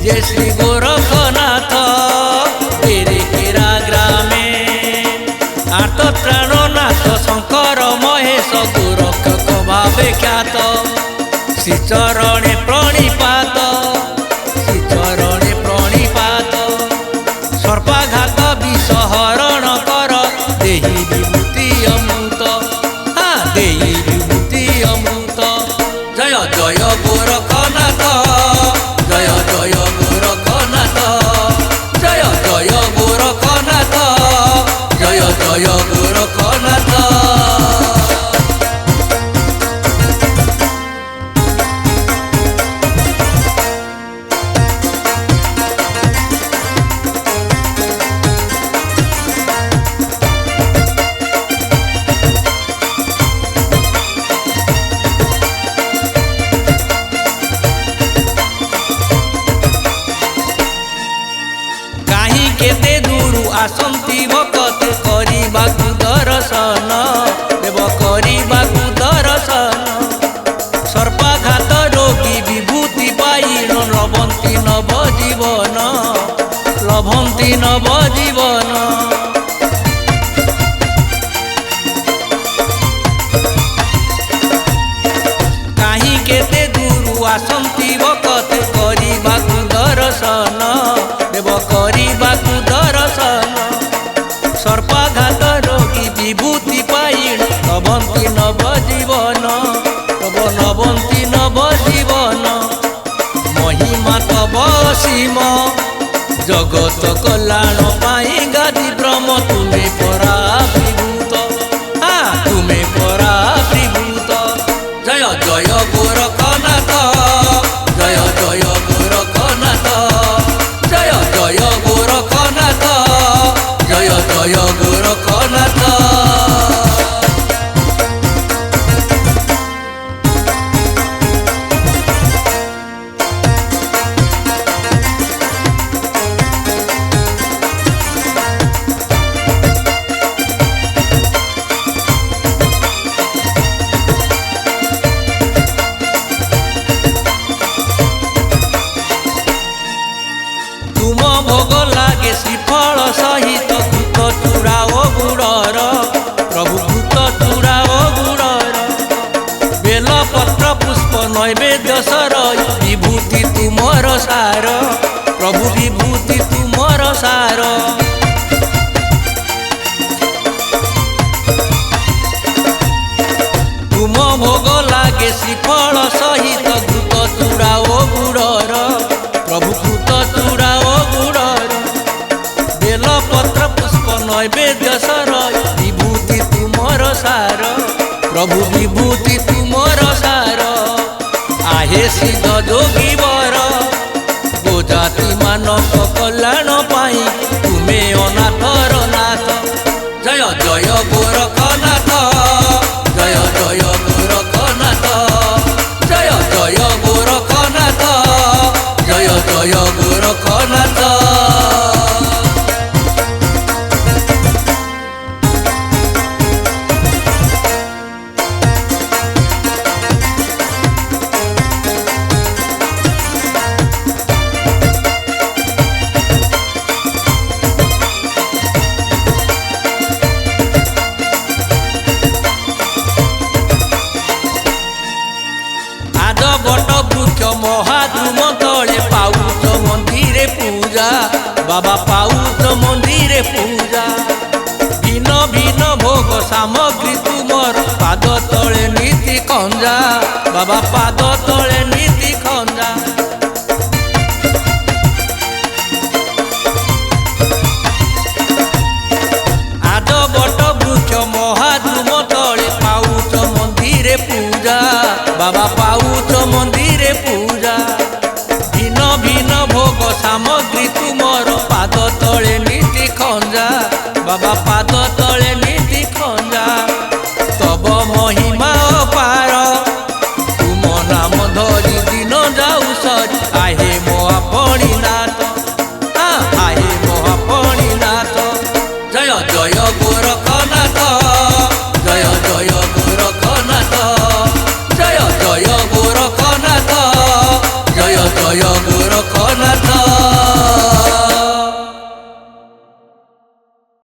যে শ্রী গোরখনাথ কেরা গ্রামে আর্তত্রাণনাথ শঙ্কর মহেশ গোরক্ষক ভাবে খ্যাত শ্রীচরণে প্রণিপাত শ্রীচরণে প্রণিপাত সর্পাঘাত বিষহরণ কর দেহি বিভূতি অমৃত দেহি বিভূতি অমৃত জয় জয় গোরখনাথ জয় জয় গোরখনাথ জয় জয় গোরখনাথ জয় জয় গোরখনাথ। केते दूर आसंती भक्त करिबाकु दर्शन देव करिबाकु दर्शन सर्पाघात रोगी विभूति पाइण लभंती नव जीवन लभंती नव जीवन काहीं केते दूर आसंती भक्त करिबाकु दर्शन देव करिबाकु दर्शन सर्पाघात रोगी विभूति पाइण लभंती नव जीवन तब लभंती नव जीवन महिमा तब सीम जगत कल्याण पाई गादी ब्रह्म तुम्हें परा विभूत तुम्हें परा विभूत जय जय गोरखनाथ जय जय गोरखनाथ जय जय गोरखनाथ जय जय गोरखनाथ। भोग लागे श्रीफल सहित घृत चूड़ा ओ गुड़र प्रभु घृत चूड़ा ओ गुड़र बेलपत्र पुष्प नैवेद्य सर विभूति तुमर सार प्रभु विभूति तुमर सार तुम भोग लागे श्रीफल सहित घृत चूड़ा ओ गुड़र प्रभु घृत चूड़ा ओ गुड़र बेलपत्र पुष्प नैवेद्य सर विभूति तुमर सार प्रभु विभूति तुमर सार आहे सिद्ध जोगी वर गोजाति मानव कल्याण पाई तुमे अनाथर नाथ जय जय गोरखनाथ जय जय गोरखनाथ जय जय गोरखनाथ जय जय गोरखनाथ। महाद्रुम तले पाउच मंदिरे पूजा बाबा पाउच मंदिरे पूजा भिन्न भिन्न भोग सामग्री तुमर पाद तले नीति खंजा बाबा पाद तले नीति खंजा आज बट वृक्ष महाद्रुम तले पाउच मंदिरे पूजा बाबा पाउच मंदिरे पूजा भिन्न भिन्न भोग सामग्री तुमर पाद तले नीति खंजा बाबा पाद तले नीति खंजा तब महिमा अपार तुम नाम धरी दिन जाऊ सरी आहे महापणी नाथ आहे महापणी नाथ जय जय गोरखनाथ जय जय गोरखनाथ जय जय गोरखनाथ जय जय